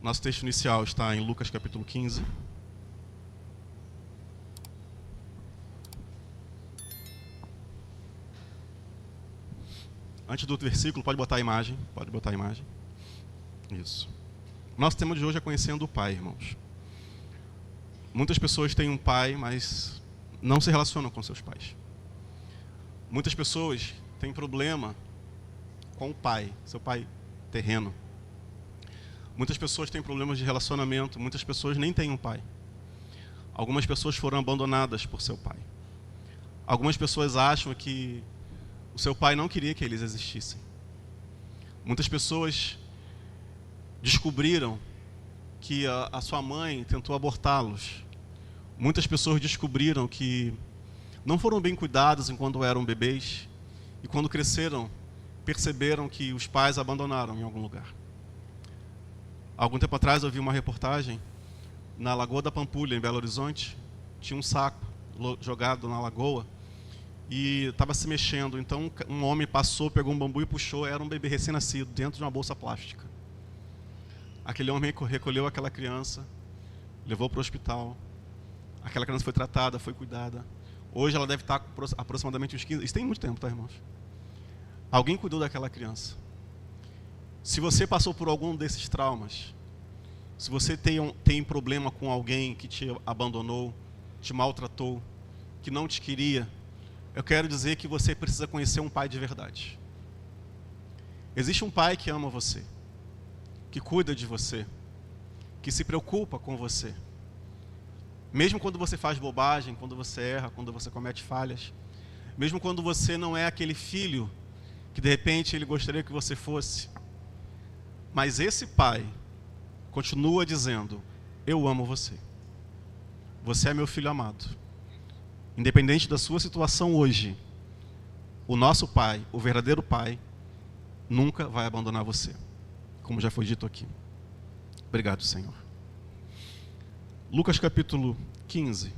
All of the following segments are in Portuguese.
Nosso texto inicial está em Lucas capítulo 15. Antes do versículo, pode botar a imagem. Pode botar a imagem. Isso. Nosso tema de hoje é conhecendo o Pai, irmãos. Muitas pessoas têm um pai, mas não se relacionam com seus pais. Muitas pessoas têm problema com o pai, seu pai terreno. Muitas pessoas têm problemas de relacionamento, muitas pessoas nem têm um pai. Algumas pessoas foram abandonadas por seu pai. Algumas pessoas acham que o seu pai não queria que eles existissem. Muitas pessoas descobriram que a sua mãe tentou abortá-los. Muitas pessoas descobriram que não foram bem cuidados enquanto eram bebês e quando cresceram perceberam que os pais abandonaram em algum lugar. Algum tempo atrás eu vi uma reportagem na Lagoa da Pampulha, em Belo Horizonte. Tinha um saco jogado na lagoa e estava se mexendo. Então um homem passou, pegou um bambu e puxou. Era um bebê recém-nascido dentro de uma bolsa plástica. Aquele homem recolheu aquela criança, levou para o hospital. Aquela criança foi tratada, foi cuidada. Hoje ela deve estar com aproximadamente uns 15... Isso tem muito tempo, tá, irmãos? Alguém cuidou daquela criança. Se você passou por algum desses traumas, se você tem problema com alguém que te abandonou, te maltratou, que não te queria, eu quero dizer que você precisa conhecer um pai de verdade. Existe um pai que ama você, que cuida de você, que se preocupa com você. Mesmo quando você faz bobagem, quando você erra, quando você comete falhas, mesmo quando você não é aquele filho que de repente ele gostaria que você fosse, mas esse pai continua dizendo: eu amo você. Você é meu filho amado. Independente da sua situação hoje, o nosso pai, o verdadeiro pai, nunca vai abandonar você, como já foi dito aqui. Obrigado, Senhor. Lucas capítulo 15,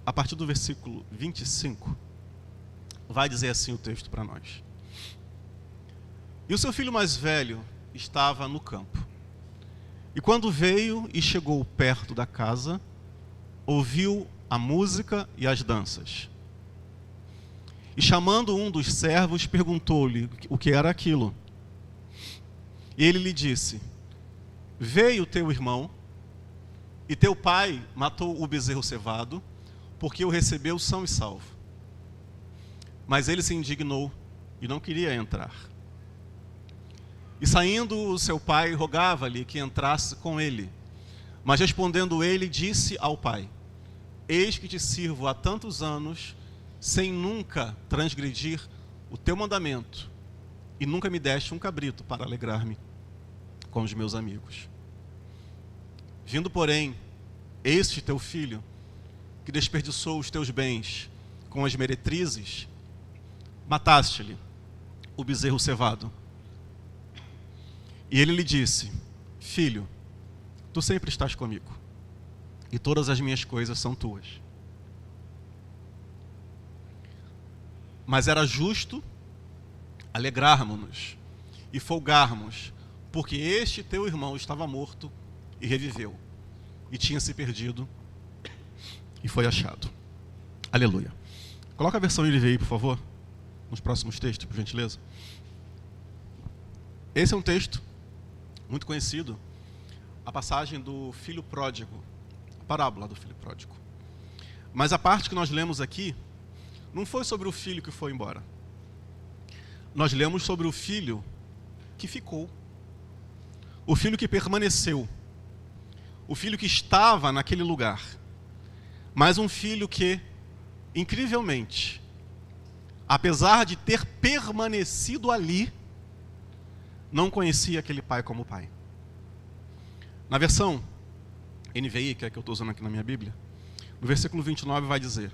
a partir do versículo 25, vai dizer assim o texto para nós. E o seu filho mais velho estava no campo. E quando veio e chegou perto da casa, ouviu a música e as danças. E chamando um dos servos, perguntou-lhe o que era aquilo. E ele lhe disse: veio teu irmão, e teu pai matou o bezerro cevado, porque o recebeu são e salvo. Mas ele se indignou e não queria entrar. E saindo o seu pai, rogava-lhe que entrasse com ele. Mas respondendo ele, disse ao pai: eis que te sirvo há tantos anos, sem nunca transgredir o teu mandamento, e nunca me deste um cabrito para alegrar-me com os meus amigos. Vindo, porém, este teu filho, que desperdiçou os teus bens com as meretrizes, mataste-lhe o bezerro cevado. E ele lhe disse: filho, tu sempre estás comigo, e todas as minhas coisas são tuas. Mas era justo alegrarmos-nos e folgarmos, porque este teu irmão estava morto e reviveu, e tinha se perdido e foi achado. Aleluia. Coloca a versão NVI, por favor, nos próximos textos, por gentileza. Esse é um texto muito conhecido, a passagem do filho pródigo, a parábola do filho pródigo. Mas a parte que nós lemos aqui não foi sobre o filho que foi embora. Nós lemos sobre o filho que ficou, o filho que permaneceu, o filho que estava naquele lugar, mas um filho que, incrivelmente, apesar de ter permanecido ali, não conhecia aquele pai como pai. Na versão NVI, que é a que eu estou usando aqui na minha Bíblia, no versículo 29 vai dizer: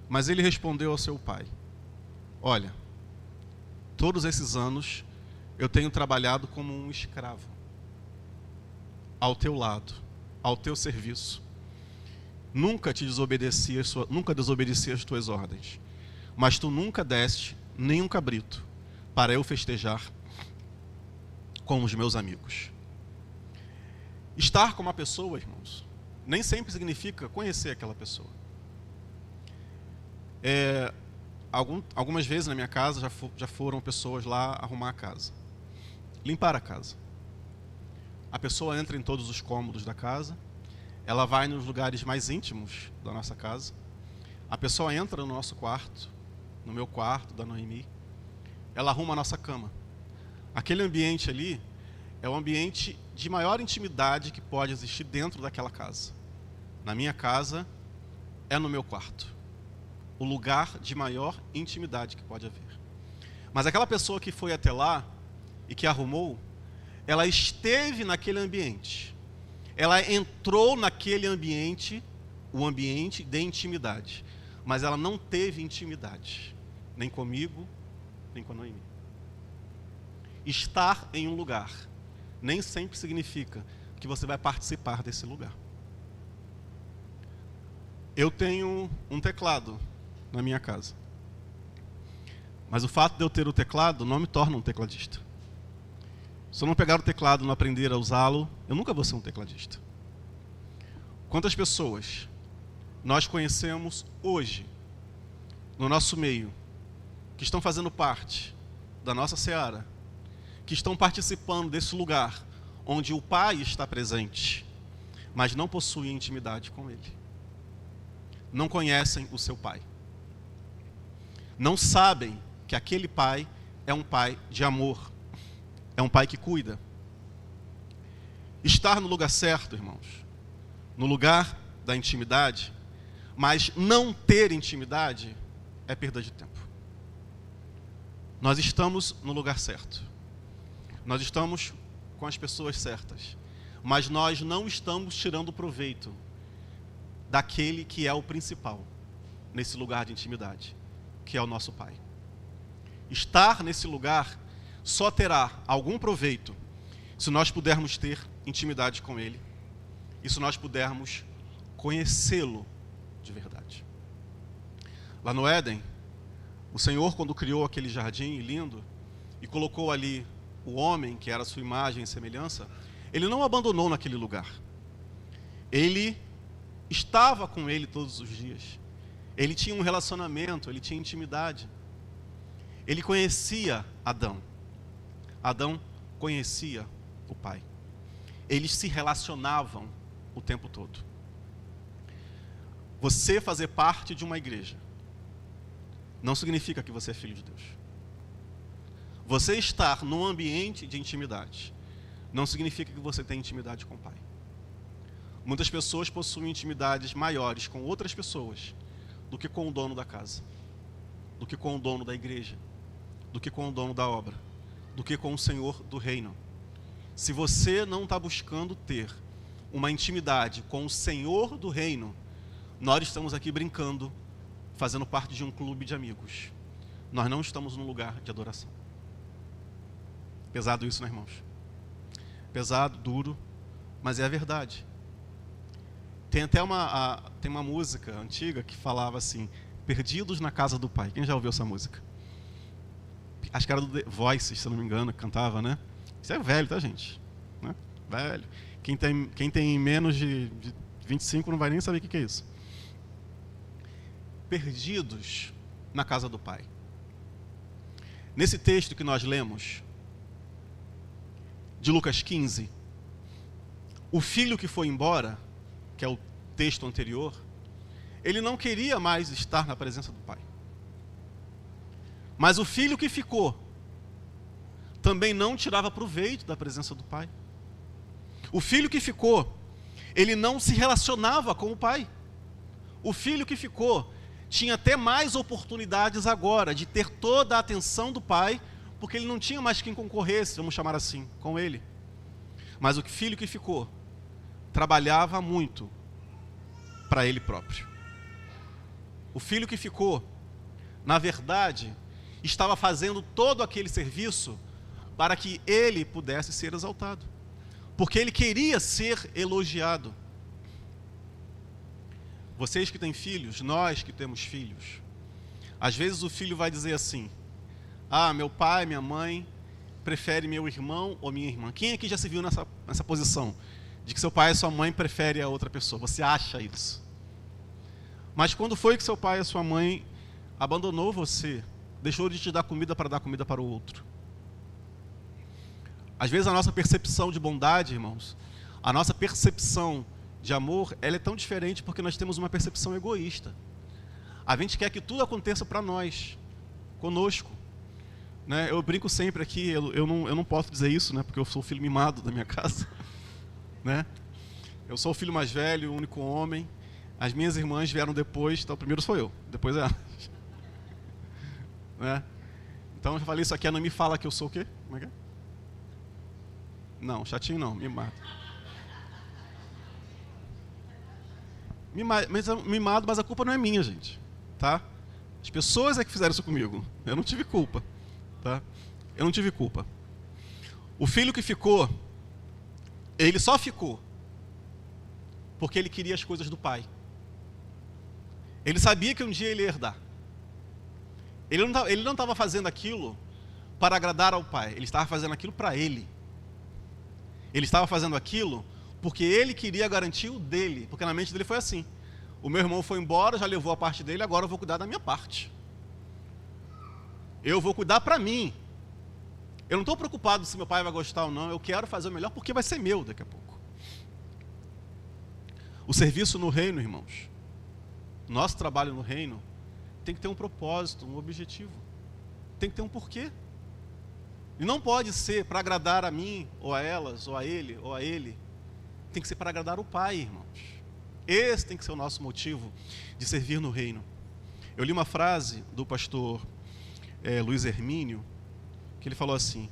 mas ele respondeu ao seu pai: olha, todos esses anos eu tenho trabalhado como um escravo, ao teu lado, ao teu serviço. Nunca desobedeci as tuas ordens, mas tu nunca deste nenhum cabrito para eu festejar com os meus amigos. Estar com uma pessoa, irmãos, nem sempre significa conhecer aquela pessoa. Algumas vezes na minha casa já foram pessoas lá arrumar a casa, limpar a casa. A pessoa entra em todos os cômodos da casa, ela vai nos lugares mais íntimos da nossa casa, a pessoa entra no nosso quarto, no meu quarto, da Noemi, ela arruma a nossa cama. Aquele ambiente ali é o ambiente de maior intimidade que pode existir dentro daquela casa. Na minha casa, é no meu quarto. O lugar de maior intimidade que pode haver. Mas aquela pessoa que foi até lá e que arrumou, ela esteve naquele ambiente. Ela entrou naquele ambiente, o ambiente de intimidade. Mas ela não teve intimidade, nem comigo, nem com a Noemi. Estar em um lugar nem sempre significa que você vai participar desse lugar. Eu tenho um teclado na minha casa. Mas o fato de eu ter o teclado não me torna um tecladista. Se eu não pegar o teclado e não aprender a usá-lo, eu nunca vou ser um tecladista. Quantas pessoas nós conhecemos hoje, no nosso meio, que estão fazendo parte da nossa seara, que estão participando desse lugar onde o Pai está presente, mas não possuem intimidade com Ele. Não conhecem o seu Pai. Não sabem que aquele Pai é um Pai de amor. É um Pai que cuida. Estar no lugar certo, irmãos, no lugar da intimidade, mas não ter intimidade é perda de tempo. Nós estamos no lugar certo. Nós estamos com as pessoas certas. Mas nós não estamos tirando proveito daquele que é o principal nesse lugar de intimidade, que é o nosso Pai. Estar nesse lugar só terá algum proveito se nós pudermos ter intimidade com Ele e se nós pudermos conhecê-lo de verdade. Lá no Éden, o Senhor, quando criou aquele jardim lindo e colocou ali o homem, que era a sua imagem e semelhança, Ele não o abandonou naquele lugar. Ele estava com ele todos os dias. Ele tinha um relacionamento, ele tinha intimidade. Ele conhecia Adão. Adão conhecia o Pai. Eles se relacionavam o tempo todo. Você fazer parte de uma igreja não significa que você é filho de Deus. Você estar num ambiente de intimidade não significa que você tem intimidade com o Pai. Muitas pessoas possuem intimidades maiores com outras pessoas do que com o dono da casa, do que com o dono da igreja, do que com o dono da obra, do que com o Senhor do reino. Se você não está buscando ter uma intimidade com o Senhor do reino, nós estamos aqui brincando, fazendo parte de um clube de amigos. Nós não estamos num lugar de adoração. Pesado isso, né, irmãos? Pesado, duro, mas é a verdade. Tem até uma música antiga que falava assim: perdidos na casa do Pai. Quem já ouviu essa música? Acho que era do The Voice, se eu não me engano, que cantava, né? Isso é velho, tá, gente? Né? Velho. Quem tem menos de 25 não vai nem saber o que é isso. Perdidos na casa do Pai. Nesse texto que nós lemos, de Lucas 15, o filho que foi embora, que é o texto anterior, ele não queria mais estar na presença do Pai. Mas o filho que ficou também não tirava proveito da presença do Pai. O filho que ficou, ele não se relacionava com o Pai. O filho que ficou tinha até mais oportunidades agora de ter toda a atenção do Pai, porque ele não tinha mais quem concorresse, vamos chamar assim, com ele. Mas o filho que ficou trabalhava muito para ele próprio. O filho que ficou, na verdade, estava fazendo todo aquele serviço para que ele pudesse ser exaltado, porque ele queria ser elogiado. Vocês que têm filhos, nós que temos filhos, às vezes o filho vai dizer assim: ah, meu pai, minha mãe prefere meu irmão ou minha irmã. Quem aqui já se viu nessa posição? de que seu pai e sua mãe preferem a outra pessoa. Você acha isso. Mas quando foi que seu pai e sua mãe abandonou você, deixou de te dar comida para dar comida para o outro? Às vezes a nossa percepção de bondade, irmãos, a nossa percepção de amor, ela é tão diferente porque nós temos uma percepção egoísta. A gente quer que tudo aconteça para nós, conosco. Né? Eu brinco sempre aqui, eu não posso dizer isso, né? Porque eu sou o filho mimado da minha casa. Né? Eu sou o filho mais velho, o único homem. As minhas irmãs vieram depois, então primeiro sou eu, depois é elas. Né? Então eu já falei isso aqui, a não me fala que eu sou o quê? Como é que é? Não, chatinho não, mimado. Mimado, mas a culpa não é minha, gente. Tá? As pessoas é que fizeram isso comigo. Eu não tive culpa. Tá? Eu não tive culpa. O filho que ficou, ele só ficou porque ele queria as coisas do pai. Ele sabia que um dia ele ia herdar. Ele não estava fazendo aquilo para agradar ao pai. Ele estava fazendo aquilo para ele. Ele estava fazendo aquilo porque ele queria garantir o dele. Porque na mente dele foi assim. O meu irmão foi embora, já levou a parte dele, agora eu vou cuidar da minha parte. Eu vou cuidar para mim. Eu não estou preocupado se meu pai vai gostar ou não. Eu quero fazer o melhor porque vai ser meu daqui a pouco. O serviço no reino, irmãos, nosso trabalho no reino, tem que ter um propósito, um objetivo. Tem que ter um porquê. E não pode ser para agradar a mim, ou a elas, ou a ele, ou a ele. Tem que ser para agradar o Pai, irmãos. Esse tem que ser o nosso motivo de servir no reino. Eu li uma frase do pastor Luiz Hermínio, que ele falou assim: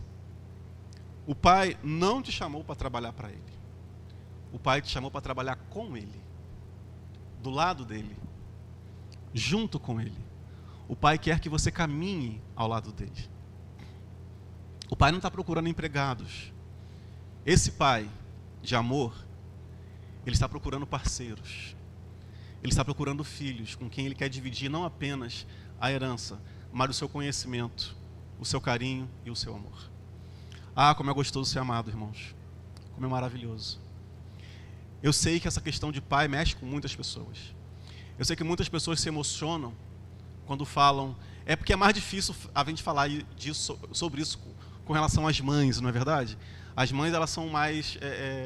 o Pai não te chamou para trabalhar para Ele. O Pai te chamou para trabalhar com Ele, do lado dEle, junto com Ele. O Pai quer que você caminhe ao lado dEle. O Pai não está procurando empregados. Esse Pai de amor, Ele está procurando parceiros. Ele está procurando filhos com quem Ele quer dividir não apenas a herança, mas o seu conhecimento, o seu carinho e o seu amor. Ah, como é gostoso ser amado, irmãos. Como é maravilhoso. Eu sei que essa questão de pai mexe com muitas pessoas. Eu sei que muitas pessoas se emocionam quando falam... É porque é mais difícil a gente falar sobre isso com relação às mães, não é verdade? As mães, elas são mais...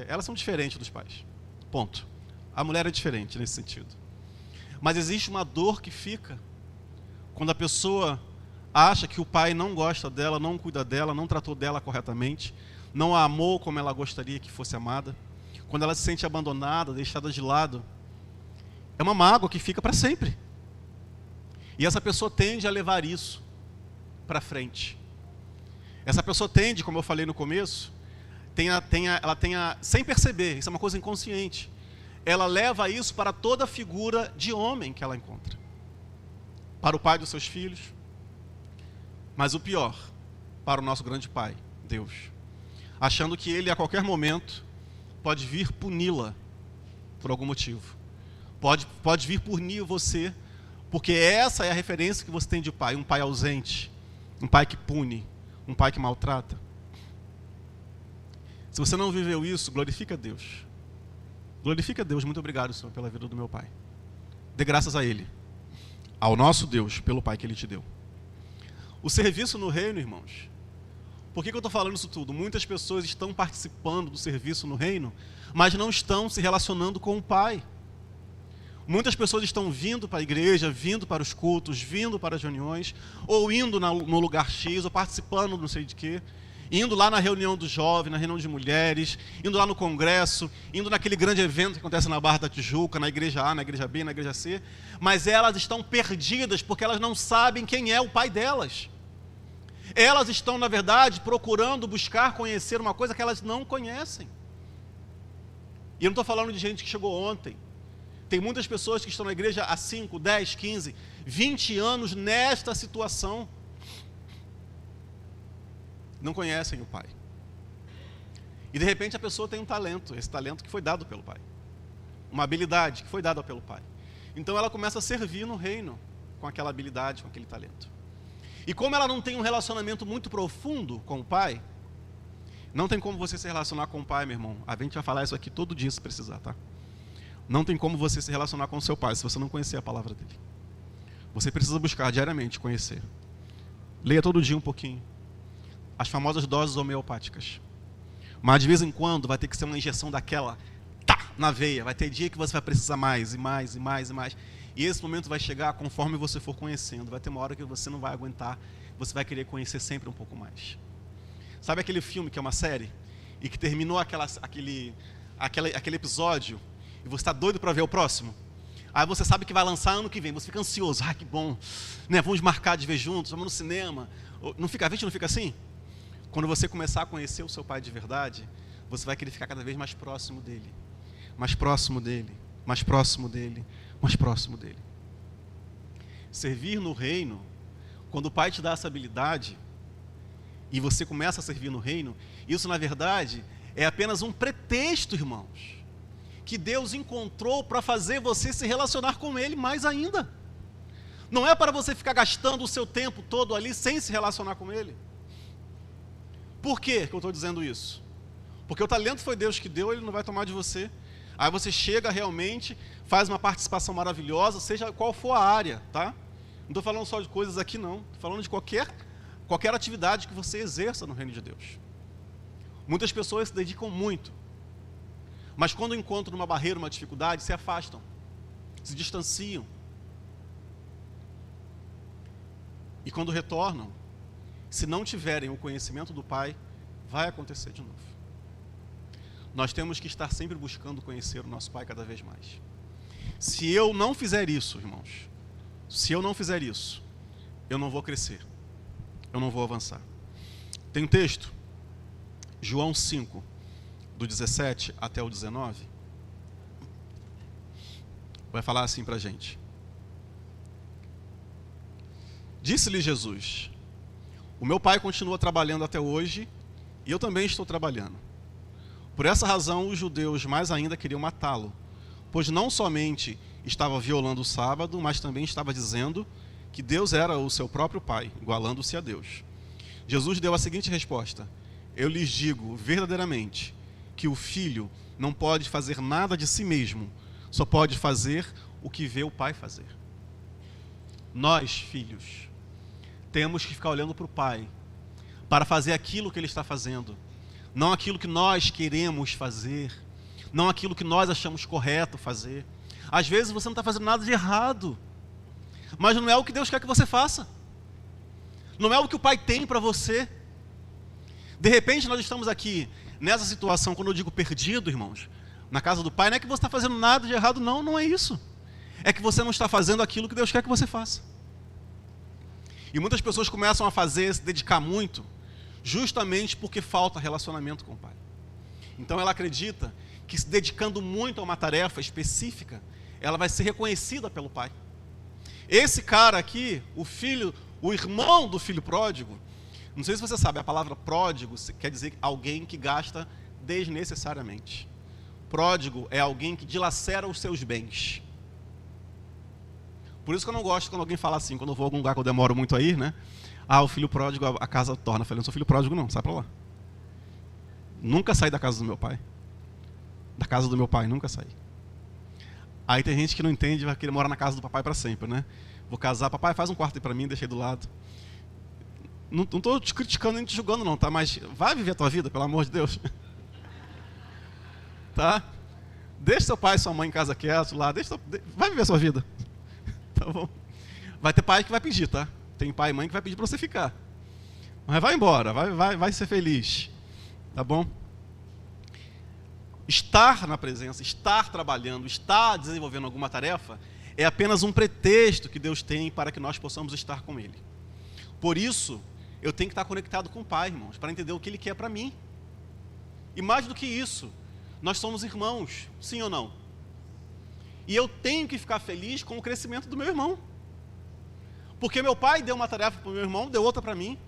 elas são diferentes dos pais. Ponto. A mulher é diferente nesse sentido. Mas existe uma dor que fica quando a pessoa acha que o pai não gosta dela, não cuida dela, não tratou dela corretamente, não a amou como ela gostaria que fosse amada. Quando ela se sente abandonada, deixada de lado, é uma mágoa que fica para sempre. E essa pessoa tende a levar isso para frente. Essa pessoa tende, como eu falei no começo, sem perceber, isso é uma coisa inconsciente, ela leva isso para toda figura de homem que ela encontra. Para o pai dos seus filhos, mas o pior, para o nosso grande Pai, Deus. Achando que Ele, a qualquer momento, pode vir puni-la por algum motivo. Pode vir punir você, porque essa é a referência que você tem de pai. Um pai ausente, um pai que pune, um pai que maltrata. Se você não viveu isso, glorifica a Deus. Glorifica a Deus. Muito obrigado, Senhor, pela vida do meu pai. Dê graças a Ele, ao nosso Deus, pelo pai que Ele te deu. O serviço no reino, irmãos. Por que eu estou falando isso tudo? Muitas pessoas estão participando do serviço no reino, mas não estão se relacionando com o Pai. Muitas pessoas estão vindo para a igreja, vindo para os cultos, vindo para as reuniões, ou indo no lugar X, ou participando não sei de quê, indo lá na reunião dos jovens, na reunião de mulheres, indo lá no congresso, indo naquele grande evento que acontece na Barra da Tijuca, na igreja A, na igreja B, na igreja C, mas elas estão perdidas porque elas não sabem quem é o Pai delas. Elas estão, na verdade, procurando buscar conhecer uma coisa que elas não conhecem. E eu não estou falando de gente que chegou ontem. Tem muitas pessoas que estão na igreja há 5, 10, 15, 20 anos nesta situação. Não conhecem o Pai. E de repente a pessoa tem um talento, esse talento que foi dado pelo Pai. Uma habilidade que foi dada pelo Pai. Então ela começa a servir no reino com aquela habilidade, com aquele talento. E como ela não tem um relacionamento muito profundo com o Pai, Não tem como você se relacionar com o pai, meu irmão. A gente vai falar isso aqui todo dia se precisar, tá? Não tem como você se relacionar com o seu pai se você não conhecer a palavra dele. Você precisa buscar diariamente conhecer. Leia todo dia um pouquinho. As famosas doses homeopáticas. Mas de vez em quando vai ter que ser uma injeção daquela, tá, na veia. Vai ter dia que você vai precisar mais e mais e mais e mais. E esse momento vai chegar conforme você for conhecendo. Vai ter uma hora que você não vai aguentar. Você vai querer conhecer sempre um pouco mais. Sabe aquele filme que é uma série? E que terminou aquele episódio e você está doido para ver o próximo? Aí você sabe que vai lançar ano que vem. Você fica ansioso. Ah, que bom. Né? Vamos marcar de ver juntos. Vamos no cinema. Não fica, a gente não fica assim? Quando você começar a conhecer o seu pai de verdade, você vai querer ficar cada vez mais próximo dele. Mais próximo dele. Mais próximo dele. Mais próximo dele. Servir no reino, quando o pai te dá essa habilidade, e você começa a servir no reino, isso na verdade é apenas um pretexto, irmãos, que Deus encontrou para fazer você se relacionar com Ele mais ainda. Não é para você ficar gastando o seu tempo todo ali sem se relacionar com Ele. Por que eu estou dizendo isso? Porque o talento foi Deus que deu, Ele não vai tomar de você. Aí você chega realmente, faz uma participação maravilhosa, seja qual for a área, tá? Não estou falando só de coisas aqui não, estou falando de qualquer atividade que você exerça no reino de Deus. Muitas pessoas se dedicam muito, mas quando encontram uma barreira, uma dificuldade, se afastam, se distanciam. E quando retornam, se não tiverem o conhecimento do Pai, vai acontecer de novo. Nós temos que estar sempre buscando conhecer o nosso Pai cada vez mais. Se eu não fizer isso, irmãos, se eu não fizer isso, eu não vou crescer. Eu não vou avançar. Tem um texto, João 5, do 17 até o 19. Vai falar assim para a gente. Disse-lhe Jesus: o meu pai continua trabalhando até hoje e eu também estou trabalhando. Por essa razão, os judeus mais ainda queriam matá-lo, pois não somente estava violando o sábado, mas também estava dizendo que Deus era o seu próprio pai, igualando-se a Deus. Jesus deu a seguinte resposta: eu lhes digo verdadeiramente que o filho não pode fazer nada de si mesmo, só pode fazer o que vê o pai fazer. Nós, filhos, temos que ficar olhando para o pai, para fazer aquilo que ele está fazendo, não aquilo que nós queremos fazer, não aquilo que nós achamos correto fazer. Às vezes você não está fazendo nada de errado, mas não é o que Deus quer que você faça. Não é o que o Pai tem para você. De repente nós estamos aqui nessa situação, quando eu digo perdido, irmãos, na casa do Pai, não é que você está fazendo nada de errado, não, não é isso. É que você não está fazendo aquilo que Deus quer que você faça. E muitas pessoas começam a fazer, se dedicar muito, justamente porque falta relacionamento com o Pai. Então ela acredita que se dedicando muito a uma tarefa específica, ela vai ser reconhecida pelo Pai. Esse cara aqui, o irmão do filho pródigo, não sei se você sabe, a palavra pródigo quer dizer alguém que gasta desnecessariamente. Pródigo é alguém que dilacera os seus bens. Por isso que eu não gosto quando alguém fala assim, quando eu vou a algum lugar que eu demoro muito a ir, né? Ah, o filho pródigo, a casa torna. Eu falei, não sou filho pródigo não, sai pra lá. Nunca saí da casa do meu pai. Da casa do meu pai, nunca saí. Aí tem gente que não entende, vai querer morar na casa do papai para sempre, né? Vou casar, papai, faz um quarto aí para mim, deixa aí do lado. Não estou te criticando nem te julgando não, tá? Mas vai viver a tua vida, pelo amor de Deus. Tá? Deixa seu pai e sua mãe em casa quieto lá, vai viver a sua vida. Tá bom? Vai ter pai que vai pedir, tá? Tem pai e mãe que vai pedir para você ficar. Mas vai embora, vai ser feliz. Tá bom? Estar na presença, estar trabalhando, estar desenvolvendo alguma tarefa é apenas um pretexto que Deus tem para que nós possamos estar com Ele. Por isso, eu tenho que estar conectado com o Pai, irmãos, para entender o que Ele quer para mim. E mais do que isso, nós somos irmãos, sim ou não? E eu tenho que ficar feliz com o crescimento do meu irmão. Porque meu pai deu uma tarefa para o meu irmão, deu outra para mim.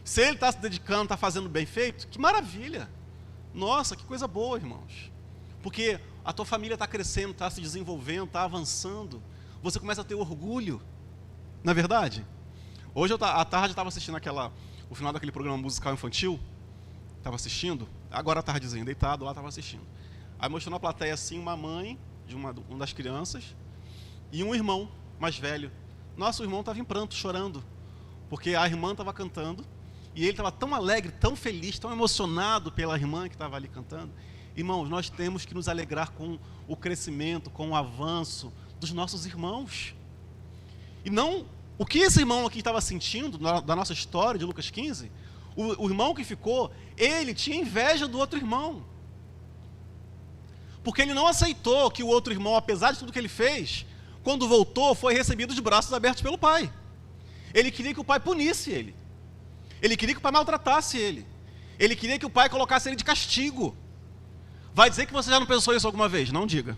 Se ele está se dedicando, está fazendo bem feito, que maravilha! Nossa, que coisa boa, irmãos. Porque a tua família está crescendo, está se desenvolvendo, está avançando. Você começa a ter orgulho. Não é verdade? Hoje, à tarde, eu estava assistindo o final daquele programa musical infantil. estava assistindo, agora à tardezinha, deitado lá, estava assistindo. Aí mostrou na plateia assim uma mãe de uma das crianças e um irmão mais velho. Nossa, o irmão estava em pranto, chorando, porque a irmã estava cantando e ele estava tão alegre, tão feliz, tão emocionado pela irmã que estava ali cantando. Irmãos, nós temos que nos alegrar com o crescimento, com o avanço dos nossos irmãos. E não o que esse irmão aqui estava sentindo da nossa história de Lucas 15. O irmão que ficou, ele tinha inveja do outro irmão. Porque ele não aceitou que o outro irmão, apesar de tudo que ele fez, quando voltou, foi recebido de braços abertos pelo pai. Ele queria que o pai punisse ele. Ele queria que o pai maltratasse ele. Ele queria que o pai colocasse ele de castigo. Vai dizer que você já não pensou isso alguma vez? Não diga.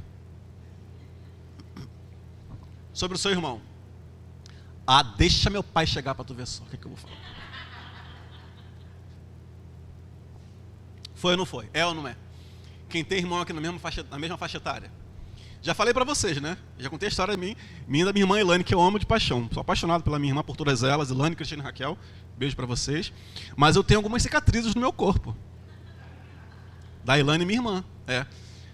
Sobre o seu irmão. Ah, deixa meu pai chegar para tu ver só. O que eu vou falar? Foi ou não foi? É ou não é? Quem tem irmão aqui na mesma faixa etária? Já falei para vocês, né? Já contei a história minha e da minha irmã Elaine, que eu amo de paixão. Sou apaixonado pela minha irmã, por todas elas. Elaine, Cristiane e Raquel. Beijo para vocês. Mas eu tenho algumas cicatrizes no meu corpo. Da Elaine, minha irmã.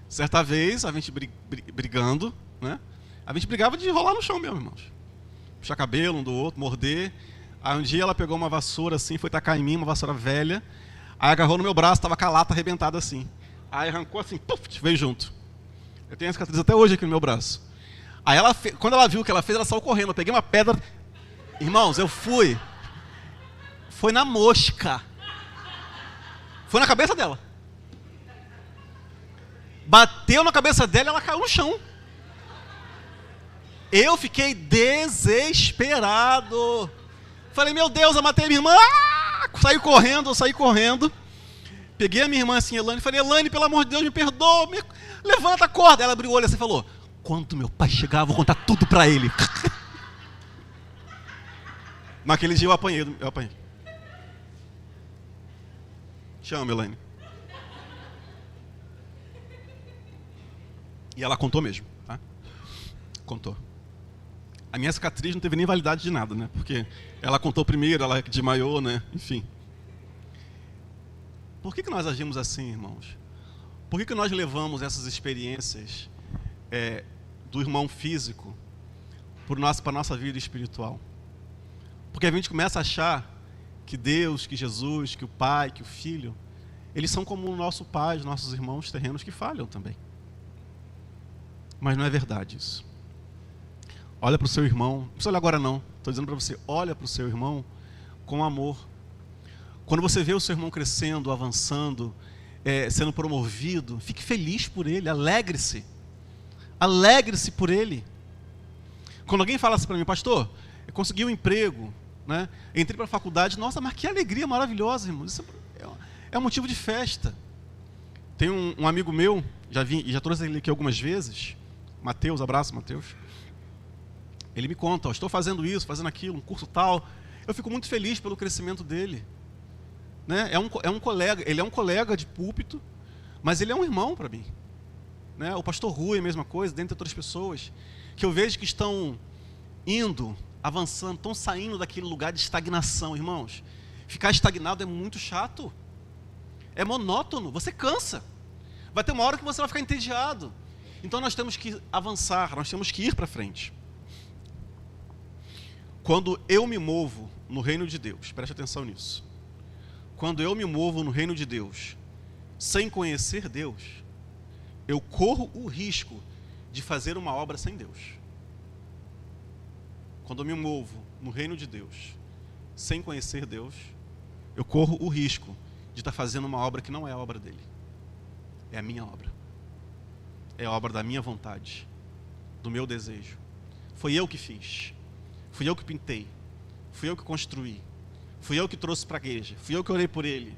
Certa vez, a gente brigando, né? A gente brigava de rolar no chão mesmo, irmãos. Puxar cabelo um do outro, morder. Aí um dia ela pegou uma vassoura assim, foi tacar em mim, uma vassoura velha. Aí agarrou no meu braço, estava com a lata arrebentada assim. Aí arrancou assim, puf, veio junto. Eu tenho a cicatriz até hoje aqui no meu braço. Aí quando ela viu o que ela fez, ela saiu correndo. Eu peguei uma pedra. Irmãos, eu fui. Foi na mosca. Foi na cabeça dela. Bateu na cabeça dela e ela caiu no chão. Eu fiquei desesperado. Falei, meu Deus, eu matei a minha irmã. Saí correndo. Peguei a minha irmã assim, Elaine, falei, Elaine, pelo amor de Deus, me perdoa, levanta, acorda. Ela abriu o olho assim e falou, quando meu pai chegar, eu vou contar tudo pra ele. Naquele dia eu apanhei. Te amo, Elaine. E ela contou mesmo, tá? Contou. A minha cicatriz não teve nem validade de nada, né? Porque ela contou primeiro, ela desmaiou, né? Enfim. Por que nós agimos assim, irmãos? Por que nós levamos essas experiências do irmão físico para a nossa vida espiritual? Porque a gente começa a achar que Deus, que Jesus, que o Pai, que o Filho, eles são como o nosso Pai, os nossos irmãos terrenos que falham também. Mas não é verdade isso. Olha para o seu irmão, não precisa olhar agora não, estou dizendo para você, olha para o seu irmão com amor. Quando você vê o seu irmão crescendo, avançando, sendo promovido, fique feliz por ele, alegre-se. Alegre-se por ele. Quando alguém fala assim para mim, pastor, eu consegui um emprego, né? Entrei para a faculdade, nossa, mas que alegria maravilhosa, irmão. Isso é um motivo de festa. Tem um amigo meu, já trouxe ele aqui algumas vezes, Mateus, abraço Mateus. Ele me conta, estou fazendo isso, fazendo aquilo, um curso tal. Eu fico muito feliz pelo crescimento dele. Né? É um colega, ele é um colega de púlpito, mas ele é um irmão para mim. Né? O pastor Rui, a mesma coisa, dentre outras pessoas, que eu vejo que estão indo, avançando, estão saindo daquele lugar de estagnação, irmãos. Ficar estagnado é muito chato. É monótono, você cansa. Vai ter uma hora que você vai ficar entediado. Então nós temos que avançar, nós temos que ir para frente. Quando eu me movo no reino de Deus, preste atenção nisso. Quando eu me movo no reino de Deus, sem conhecer Deus, eu corro o risco de fazer uma obra sem Deus. Quando eu me movo no reino de Deus, sem conhecer Deus, eu corro o risco de estar fazendo uma obra que não é a obra dele. É a minha obra. É a obra da minha vontade, do meu desejo. Foi eu que fiz. Fui eu que pintei. Fui eu que construí. Fui eu que trouxe para a igreja. Fui eu que orei por ele.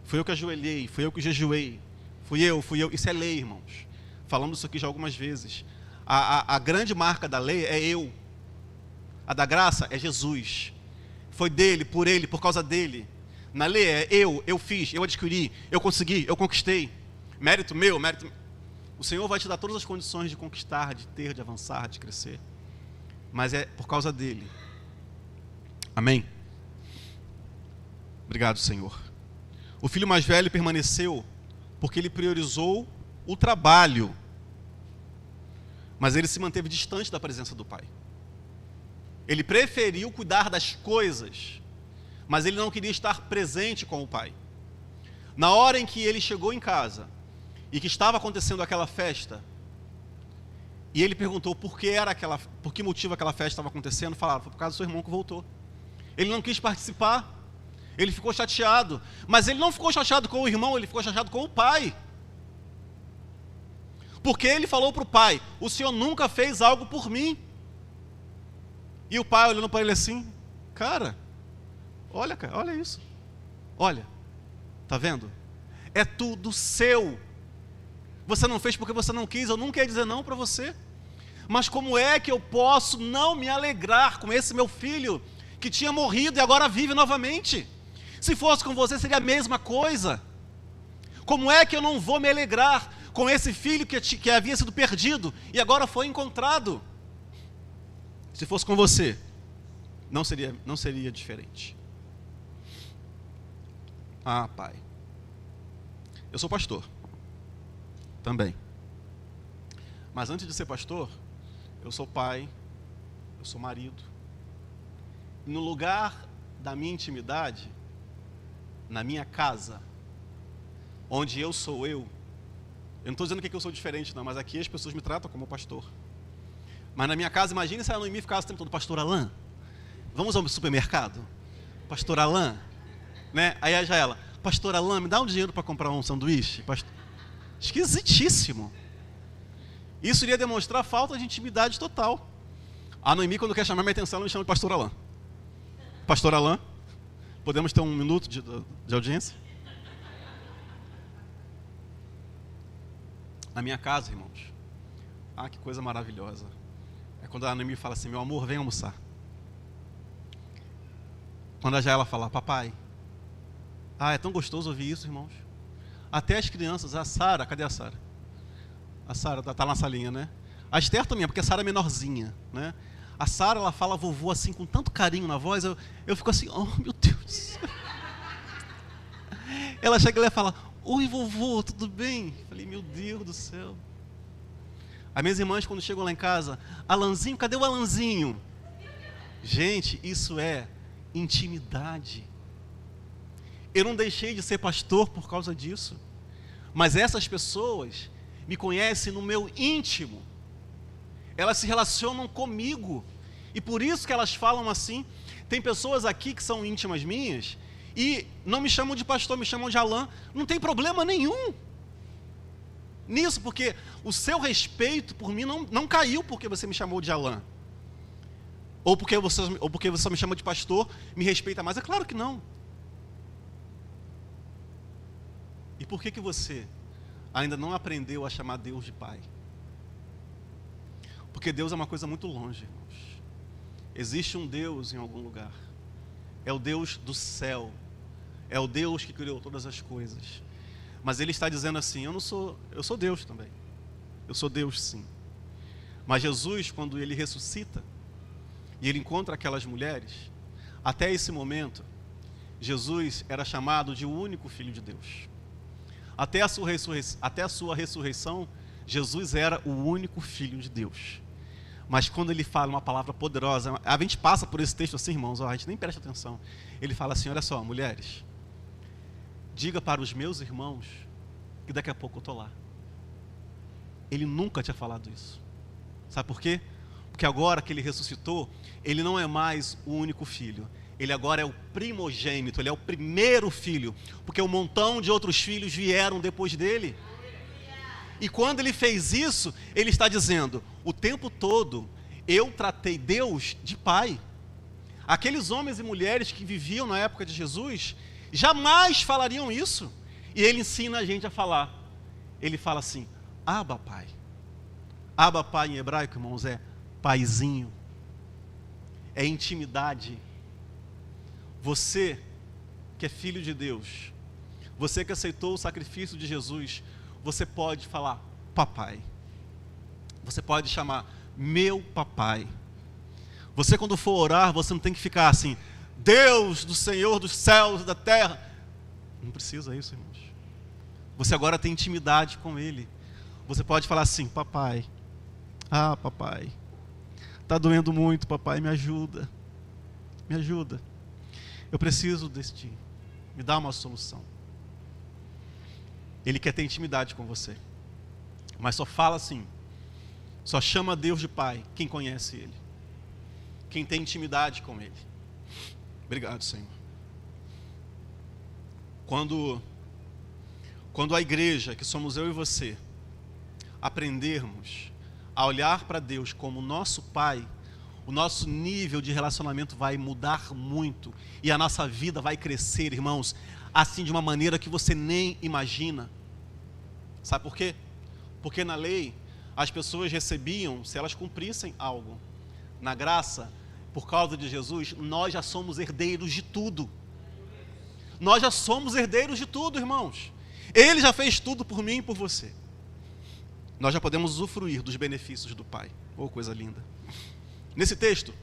Fui eu que ajoelhei. Fui eu que jejuei. Fui eu. Isso é lei, irmãos. Falamos isso aqui já algumas vezes. A grande marca da lei é eu. A da graça é Jesus. Foi dele, por causa dele. Na lei é eu fiz, eu adquiri, eu consegui, eu conquistei. Mérito meu, mérito... O Senhor vai te dar todas as condições de conquistar, de ter, de avançar, de crescer. Mas é por causa dele. Amém? Obrigado, Senhor. O filho mais velho permaneceu porque ele priorizou o trabalho, mas ele se manteve distante da presença do pai. Ele preferiu cuidar das coisas, mas ele não queria estar presente com o pai. Na hora em que ele chegou em casa e que estava acontecendo aquela festa, e ele perguntou por que motivo aquela festa estava acontecendo, falaram, foi por causa do seu irmão que voltou. Ele não quis participar, ele ficou chateado, mas ele não ficou chateado com o irmão, ele ficou chateado com o pai. Porque ele falou para o pai, o senhor nunca fez algo por mim. E o pai olhando para ele assim, cara, olha isso. Olha, tá vendo? É tudo seu. Você não fez porque você não quis, eu não quero dizer não para você. Mas como é que eu posso não me alegrar com esse meu filho que tinha morrido e agora vive novamente? Se fosse com você seria a mesma coisa. Como é que eu não vou me alegrar com esse filho que havia sido perdido e agora foi encontrado? Se fosse com você, não seria diferente. Ah, pai. Eu sou pastor. Também. Mas antes de ser pastor, eu sou pai, eu sou marido. E no lugar da minha intimidade, na minha casa, onde eu sou eu não estou dizendo que eu sou diferente não, mas aqui as pessoas me tratam como pastor. Mas na minha casa, imagine se a Noemi ficasse o tempo todo, pastor Alain, vamos ao supermercado? Pastor Alain, né? Aí a Jaela, pastor Alain, me dá um dinheiro para comprar um sanduíche? Esquisitíssimo. Isso iria demonstrar falta de intimidade total. A Noemi, quando quer chamar minha atenção, ela me chama de pastor Alain. Pastor Alain, podemos ter um minuto de audiência? Na minha casa, irmãos, que coisa maravilhosa. É quando a Noemi fala assim, meu amor, vem almoçar. Quando a Jaela fala, papai, é tão gostoso ouvir isso, irmãos. Até as crianças, a Sara, cadê a Sara? A Sara está na salinha, né? A Esther também, porque a Sara é menorzinha, né? A Sara, ela fala vovô assim, com tanto carinho na voz, eu fico assim, oh meu Deus do céu. Ela chega lá e fala, oi vovô, tudo bem? Falei, meu Deus do céu. As minhas irmãs, quando chegam lá em casa, Alanzinho, cadê o Alanzinho? Gente, isso é intimidade. Eu não deixei de ser pastor por causa disso. Mas essas pessoas me conhecem no meu íntimo. Elas se relacionam comigo. E por isso que elas falam assim. Tem pessoas aqui que são íntimas minhas e não me chamam de pastor, me chamam de Alain. Não tem problema nenhum nisso, porque o seu respeito por mim não caiu porque você me chamou de Alain. Ou porque você me chama de pastor, me respeita mais. É claro que não. E por que você ainda não aprendeu a chamar Deus de Pai? Porque Deus é uma coisa muito longe, irmãos. Existe um Deus em algum lugar. É o Deus do céu. É o Deus que criou todas as coisas. Mas Ele está dizendo assim, eu sou Deus também. Eu sou Deus sim. Mas Jesus, quando Ele ressuscita, e Ele encontra aquelas mulheres, até esse momento, Jesus era chamado de o único Filho de Deus. Até a sua ressurreição, Jesus era o único Filho de Deus. Mas quando Ele fala uma palavra poderosa, a gente passa por esse texto assim, irmãos, a gente nem presta atenção. Ele fala assim, olha só, mulheres, diga para os meus irmãos que daqui a pouco eu estou lá. Ele nunca tinha falado isso. Sabe por quê? Porque agora que Ele ressuscitou, Ele não é mais o único Filho. Ele agora é o primogênito, Ele é o primeiro filho, porque um montão de outros filhos vieram depois dele. E quando Ele fez isso, Ele está dizendo, o tempo todo, eu tratei Deus de Pai. Aqueles homens e mulheres que viviam na época de Jesus, jamais falariam isso. E Ele ensina a gente a falar. Ele fala assim, Abba Pai. Abba Pai em hebraico, irmãos, é paizinho. É intimidade. Você que é filho de Deus, você que aceitou o sacrifício de Jesus, você pode falar, papai. Você pode chamar, meu papai. Você quando for orar, você não tem que ficar assim, Deus do Senhor dos céus e da terra. Não precisa isso, irmãos. Você agora tem intimidade com Ele. Você pode falar assim: papai, papai, está doendo muito, papai, me ajuda. Me ajuda. Eu preciso de ti. Me dá uma solução. Ele quer ter intimidade com você. Mas só fala assim, só chama Deus de Pai quem conhece Ele, quem tem intimidade com Ele. Obrigado, Senhor. Quando a igreja, que somos eu e você, aprendermos a olhar para Deus como nosso Pai, o nosso nível de relacionamento vai mudar muito e a nossa vida vai crescer, irmãos, assim de uma maneira que você nem imagina. Sabe por quê? Porque na lei as pessoas recebiam se elas cumprissem algo. Na graça, por causa de Jesus, nós já somos herdeiros de tudo. Nós já somos herdeiros de tudo, irmãos. Ele já fez tudo por mim e por você. Nós já podemos usufruir dos benefícios do Pai. Oh, coisa linda. Nesse texto,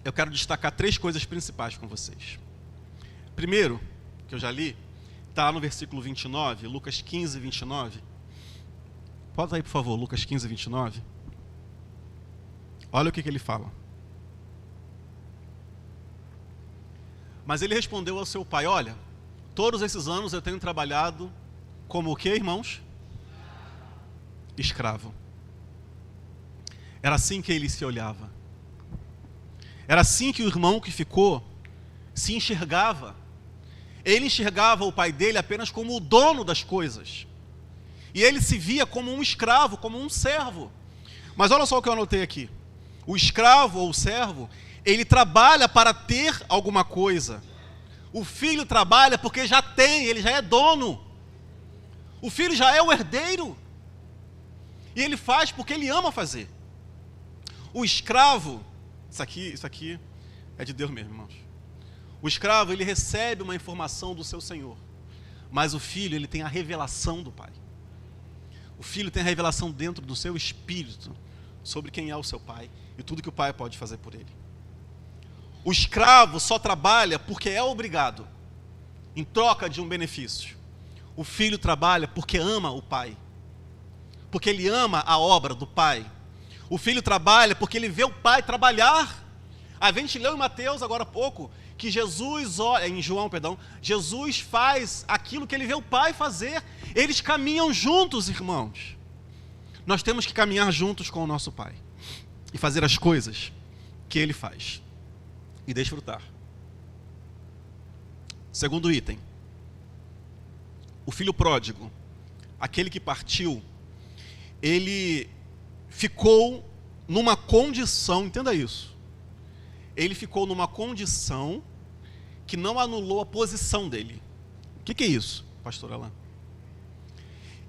eu quero destacar 3 coisas principais com vocês. Primeiro, que eu já li, está lá no versículo 29, Lucas 15, 29. Pode aí, por favor, Lucas 15, 29. Olha o que ele fala. Mas ele respondeu ao seu pai: olha, todos esses anos eu tenho trabalhado como o quê, irmãos? Escravo. Era assim que ele se olhava. Era assim que o irmão que ficou se enxergava. Ele enxergava o pai dele apenas como o dono das coisas. E ele se via como um escravo, como um servo. Mas olha só o que eu anotei aqui. O escravo ou o servo, ele trabalha para ter alguma coisa. O filho trabalha porque já tem, ele já é dono. O filho já é o herdeiro. E ele faz porque ele ama fazer. O escravo, isso aqui é de Deus mesmo, irmãos. O escravo, ele recebe uma informação do seu senhor. Mas o filho, ele tem a revelação do pai. O filho tem a revelação dentro do seu espírito sobre quem é o seu pai e tudo que o pai pode fazer por ele. O escravo só trabalha porque é obrigado, em troca de um benefício. O filho trabalha porque ama o pai, porque ele ama a obra do pai. O filho trabalha porque ele vê o pai trabalhar. A gente leu em Mateus agora há pouco que Jesus, em João, Jesus faz aquilo que ele vê o pai fazer. Eles caminham juntos, irmãos. Nós temos que caminhar juntos com o nosso pai e fazer as coisas que ele faz e desfrutar. Segundo item, o filho pródigo, aquele que partiu, ele ficou numa condição, entenda isso, ele ficou numa condição que não anulou a posição dele. O que é isso, pastor Alain?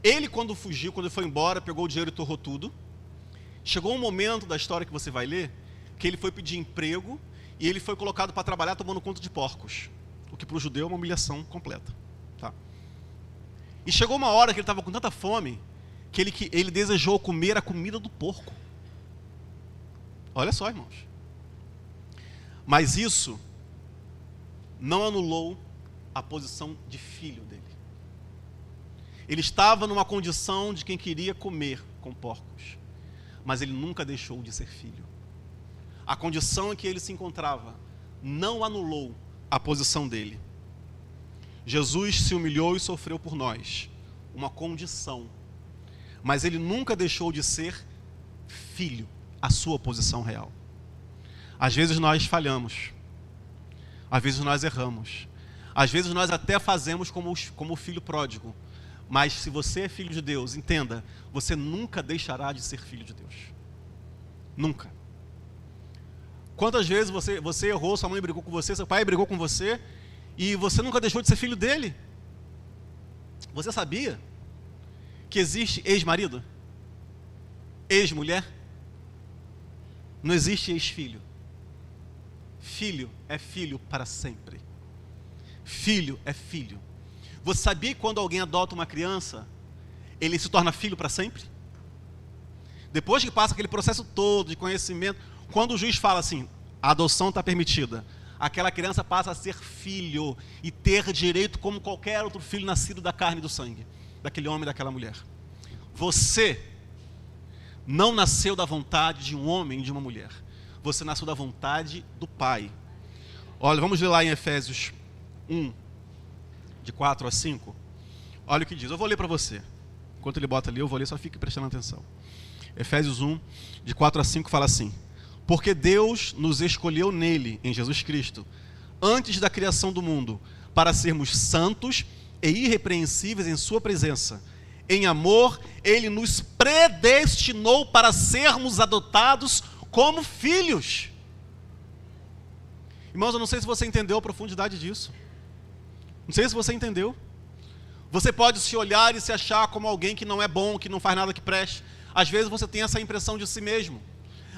Ele, quando fugiu, quando ele foi embora, pegou o dinheiro e torrou tudo. Chegou um momento da história que você vai ler, que ele foi pedir emprego e ele foi colocado para trabalhar tomando conta de porcos, o que para o judeu é uma humilhação completa, tá? E chegou uma hora que ele estava com tanta fome que ele desejou comer a comida do porco. Olha só, irmãos. Mas isso não anulou a posição de filho dele. Ele estava numa condição de quem queria comer com porcos, mas ele nunca deixou de ser filho. A condição em que ele se encontrava não anulou a posição dele. Jesus se humilhou e sofreu por nós, uma condição, mas ele nunca deixou de ser filho, a sua posição real. Às vezes nós falhamos, às vezes nós erramos, às vezes nós até fazemos como o filho pródigo, mas se você é filho de Deus, entenda, você nunca deixará de ser filho de Deus. Nunca. Quantas vezes você errou, sua mãe brigou com você, seu pai brigou com você, e você nunca deixou de ser filho dele? Você sabia que existe ex-marido? Ex-mulher? Não existe ex-filho. Filho é filho para sempre. Filho é filho. Você sabia que quando alguém adota uma criança, ele se torna filho para sempre? Depois que passa aquele processo todo de conhecimento, quando o juiz fala assim, a adoção está permitida, aquela criança passa a ser filho e ter direito como qualquer outro filho nascido da carne e do sangue, daquele homem e daquela mulher. Você não nasceu da vontade de um homem e de uma mulher. Você nasceu da vontade do Pai. Olha, vamos ler lá em Efésios 1, de 4 a 5. Olha o que diz. Eu vou ler para você. Enquanto ele bota ali, eu vou ler, só fique prestando atenção. Efésios 1, de 4 a 5, fala assim: porque Deus nos escolheu nele, em Jesus Cristo, antes da criação do mundo, para sermos santos e irrepreensíveis em sua presença. Em amor, ele nos predestinou para sermos adotados como filhos. Irmãos, eu não sei se você entendeu a profundidade disso. Não sei se você entendeu. Você pode se olhar e se achar como alguém que não é bom, que não faz nada que preste. Às vezes você tem essa impressão de si mesmo.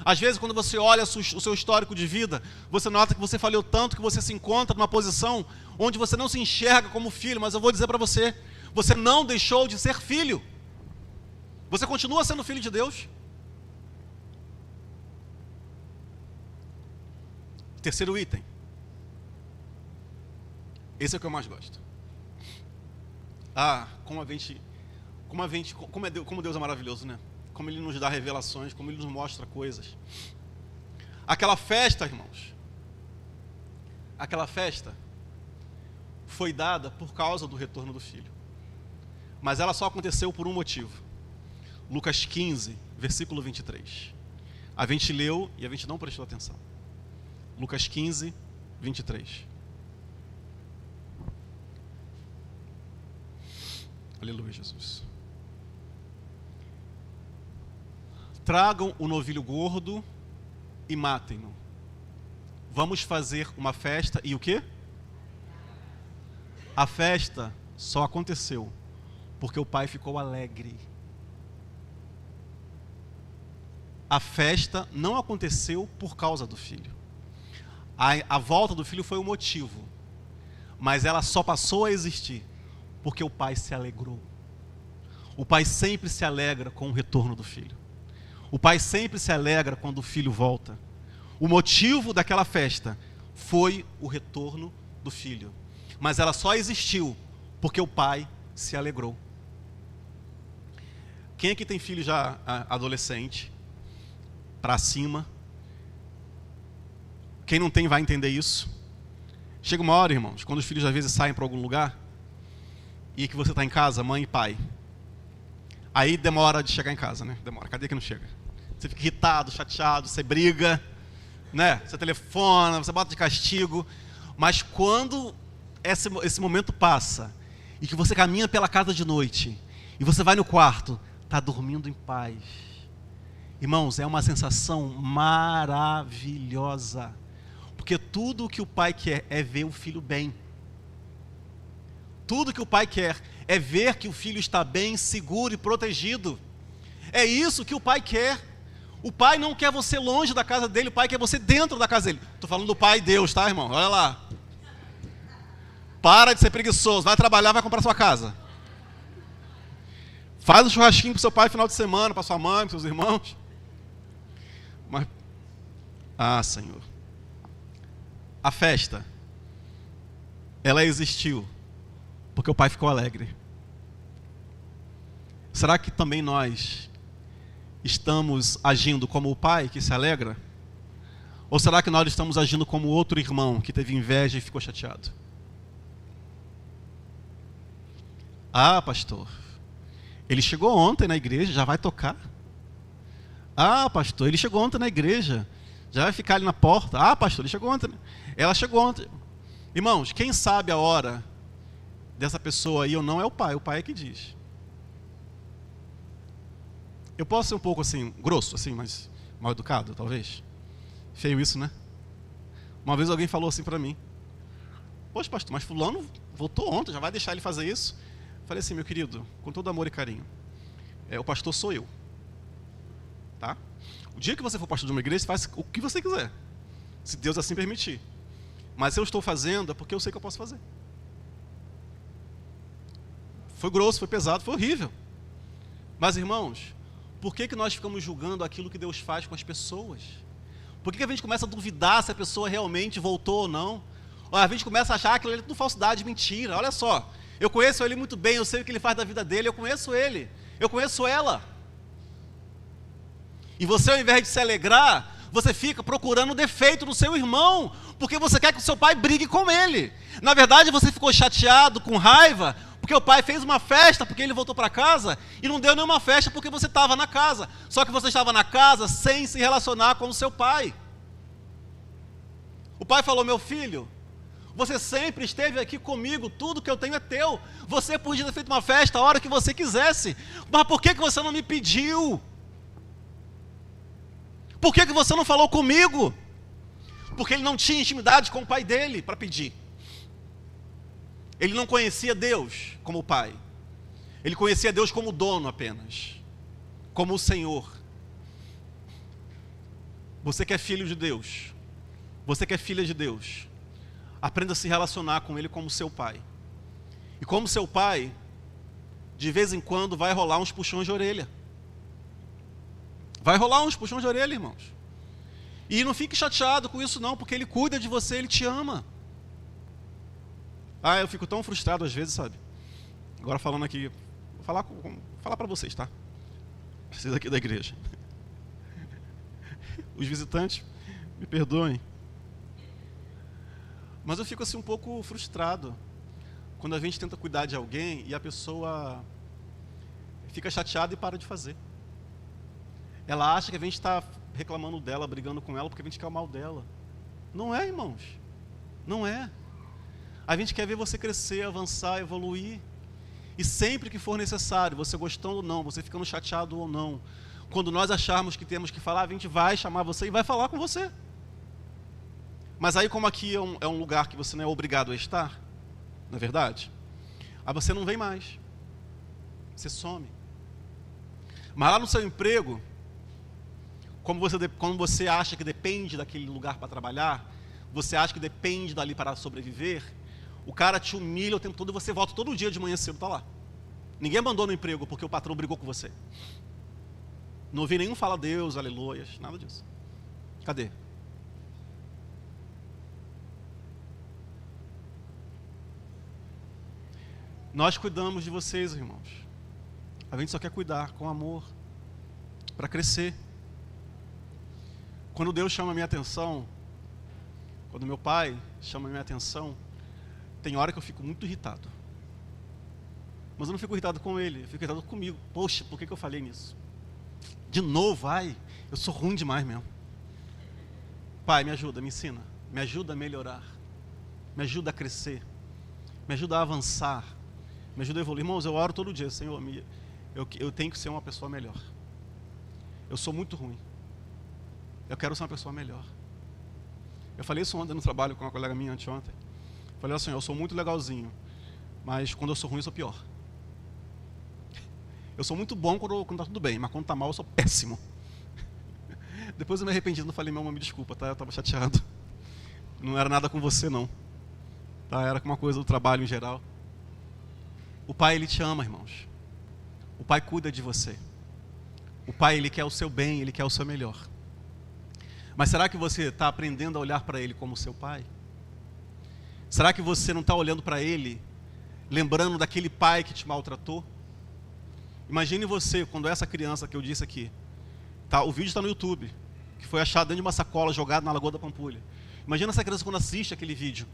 Às vezes, quando você olha o seu histórico de vida, você nota que você falhou tanto que você se encontra numa posição onde você não se enxerga como filho. Mas eu vou dizer para você, você não deixou de ser filho. Você continua sendo filho de Deus. Terceiro item. Esse é o que eu mais gosto. Como Deus é maravilhoso, né? Como Ele nos dá revelações, como Ele nos mostra coisas. Aquela festa, irmãos, aquela festa foi dada por causa do retorno do Filho. Mas ela só aconteceu por um motivo. Lucas 15, versículo 23. A gente leu e a gente não prestou atenção. Lucas 15, 23. Aleluia, Jesus. Tragam o novilho gordo e matem-no. Vamos fazer uma festa e o quê? A festa só aconteceu porque o pai ficou alegre. A festa não aconteceu por causa do filho. A volta do filho foi o motivo, mas ela só passou a existir porque o pai se alegrou. O pai sempre se alegra com o retorno do filho. O pai sempre se alegra quando o filho volta. O motivo daquela festa foi o retorno do filho, mas ela só existiu porque o pai se alegrou. Quem aqui tem filho já adolescente, para cima? Quem não tem vai entender isso. Chega uma hora, irmãos, quando os filhos às vezes saem para algum lugar e que você está em casa, mãe e pai. Aí demora de chegar em casa, né? Demora. Cadê que não chega? Você fica irritado, chateado, você briga, né? Você telefona, você bota de castigo. Mas quando esse momento passa e que você caminha pela casa de noite e você vai no quarto, está dormindo em paz. Irmãos, é uma sensação maravilhosa. Porque tudo o que o pai quer é ver o filho bem. Tudo que o pai quer é ver que o filho está bem, seguro e protegido. É isso que o pai quer. O pai não quer você longe da casa dele, o pai quer você dentro da casa dele. Estou falando do pai Deus, tá, irmão? Olha lá. Para de ser preguiçoso, vai trabalhar, vai comprar sua casa. Faz um churrasquinho para o seu pai no final de semana, para sua mãe, para seus irmãos. Mas, Senhor. A festa, ela existiu porque o pai ficou alegre. Será que também nós estamos agindo como o pai que se alegra? Ou será que nós estamos agindo como outro irmão que teve inveja e ficou chateado? Pastor, ele chegou ontem na igreja, já vai tocar? Pastor, ele chegou ontem na igreja, já vai ficar ali na porta? Pastor, ele chegou ontem. Ela chegou ontem. Irmãos, quem sabe a hora dessa pessoa aí ou não é o pai é que diz. Eu posso ser um pouco assim, grosso, assim, mas mal educado, talvez. Feio isso, né? Uma vez alguém falou assim para mim: poxa, pastor, mas fulano voltou ontem, já vai deixar ele fazer isso? Eu falei assim: meu querido, com todo amor e carinho, o pastor sou eu. Tá? O dia que você for pastor de uma igreja, você faz o que você quiser, se Deus assim permitir. Mas se eu estou fazendo, é porque eu sei que eu posso fazer. Foi grosso, foi pesado, foi horrível. Mas, irmãos, por que nós ficamos julgando aquilo que Deus faz com as pessoas? Por que a gente começa a duvidar se a pessoa realmente voltou ou não? Ou a gente começa a achar aquilo ali tudo falsidade, mentira. Olha só, eu conheço ele muito bem, eu sei o que ele faz da vida dele, eu conheço ele, eu conheço ela. E você, ao invés de se alegrar, você fica procurando o defeito do seu irmão, porque você quer que o seu pai brigue com ele. Na verdade, você ficou chateado, com raiva, porque o pai fez uma festa, porque ele voltou para casa, e não deu nenhuma festa porque você estava na casa. Só que você estava na casa sem se relacionar com o seu pai. O pai falou: meu filho, você sempre esteve aqui comigo, tudo que eu tenho é teu. Você podia ter feito uma festa a hora que você quisesse, mas por que você não me pediu? Por que você não falou comigo? Porque ele não tinha intimidade com o pai dele para pedir. Ele não conhecia Deus como pai. Ele conhecia Deus como dono apenas, como o Senhor. Você que é filho de Deus, você que é filha de Deus, aprenda a se relacionar com Ele como seu pai. E como seu pai, de vez em quando vai rolar uns puxões de orelha. Vai rolar uns puxões de orelha, irmãos. E não fique chateado com isso não, porque Ele cuida de você, Ele te ama. Eu fico tão frustrado às vezes, sabe? Agora falando aqui, vou falar para vocês, tá? Vocês aqui da igreja. Os visitantes, me perdoem. Mas eu fico assim um pouco frustrado quando a gente tenta cuidar de alguém e a pessoa fica chateada e para de fazer. Ela acha que a gente está reclamando dela, brigando com ela porque a gente quer o mal dela. Não é, irmãos. Não é. A gente quer ver você crescer, avançar, evoluir. E sempre que for necessário, você gostando ou não, você ficando chateado ou não, quando nós acharmos que temos que falar, a gente vai chamar você e vai falar com você. Mas aí, como aqui é um lugar que você não é obrigado a estar, não é verdade? Aí você não vem mais. Você some. Mas lá no seu emprego, como você acha que depende daquele lugar para trabalhar, você acha que depende dali para sobreviver, o cara te humilha o tempo todo e você volta todo dia de manhã cedo, está lá. Ninguém mandou no emprego porque o patrão brigou com você. Não ouvi nenhum fala Deus, aleluias, nada disso. Cadê? Nós cuidamos de vocês, irmãos. A gente só quer cuidar com amor, para crescer. Quando Deus chama a minha atenção, quando meu pai chama a minha atenção, tem hora que eu fico muito irritado. Mas eu não fico irritado com ele, eu fico irritado comigo. Poxa, por que eu falei nisso? De novo, eu sou ruim demais mesmo. Pai, me ajuda, me ensina. Me ajuda a melhorar. Me ajuda a crescer. Me ajuda a avançar. Me ajuda a evoluir. Irmãos, eu oro todo dia, Senhor, eu tenho que ser uma pessoa melhor. Eu sou muito ruim. Eu quero ser uma pessoa melhor. Eu falei isso ontem no trabalho com uma colega minha, anteontem. Falei assim, eu sou muito legalzinho, mas quando eu sou ruim eu sou pior. Eu sou muito bom quando está tudo bem, mas quando está mal eu sou péssimo. Depois eu me arrependi, não falei, meu irmão, me desculpa, tá? Eu estava chateado. Não era nada com você não. Tá? Era com uma coisa do trabalho em geral. O Pai, Ele te ama, irmãos. O Pai cuida de você. O Pai, Ele quer o seu bem, Ele quer o seu melhor. Mas será que você está aprendendo a olhar para Ele como seu Pai? Será que você não está olhando para Ele, lembrando daquele pai que te maltratou? Imagine você, quando essa criança que eu disse aqui, o vídeo está no YouTube, que foi achado dentro de uma sacola, jogado na Lagoa da Pampulha. Imagina essa criança quando assiste aquele vídeo.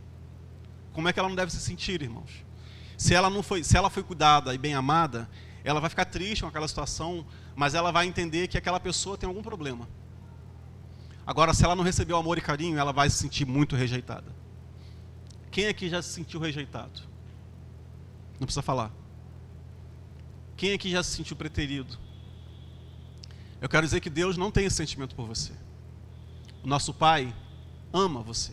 Como é que ela não deve se sentir, irmãos? Se ela foi cuidada e bem amada, ela vai ficar triste com aquela situação, mas ela vai entender que aquela pessoa tem algum problema. Agora, se ela não recebeu amor e carinho, ela vai se sentir muito rejeitada. Quem aqui já se sentiu rejeitado? Não precisa falar. Quem aqui já se sentiu preterido? Eu quero dizer que Deus não tem esse sentimento por você. O nosso Pai ama você.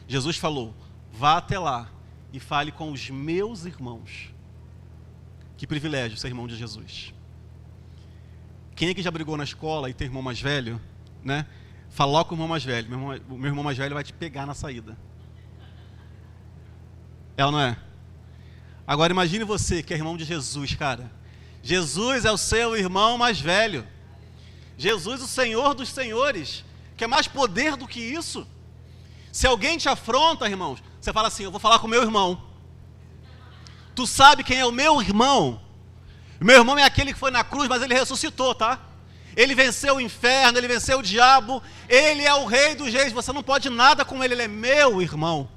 Jesus falou, vá até lá e fale com os meus irmãos. Que privilégio ser irmão de Jesus. Quem aqui já brigou na escola e tem irmão mais velho, né? Fala com o irmão mais velho. O meu irmão mais velho vai te pegar na saída. É ou não é? Agora imagine você que é irmão de Jesus, cara. Jesus é o seu irmão mais velho. Jesus, o Senhor dos senhores, Quer mais poder do que isso? Se alguém te afronta, irmãos, você fala assim, eu vou falar com o meu irmão. Tu sabe quem é o meu irmão? O meu irmão é aquele que foi na cruz, mas ele ressuscitou, tá? Ele venceu o inferno, ele venceu o diabo, ele é o rei dos reis, você não pode nada com ele, ele é meu irmão.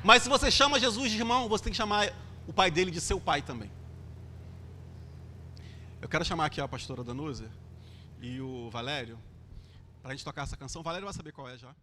Mas se você chama Jesus de irmão, você tem que chamar o pai dele de seu pai também. Eu quero chamar aqui a pastora Danusa e o Valério, para a gente tocar essa canção. O Valério vai saber qual é já.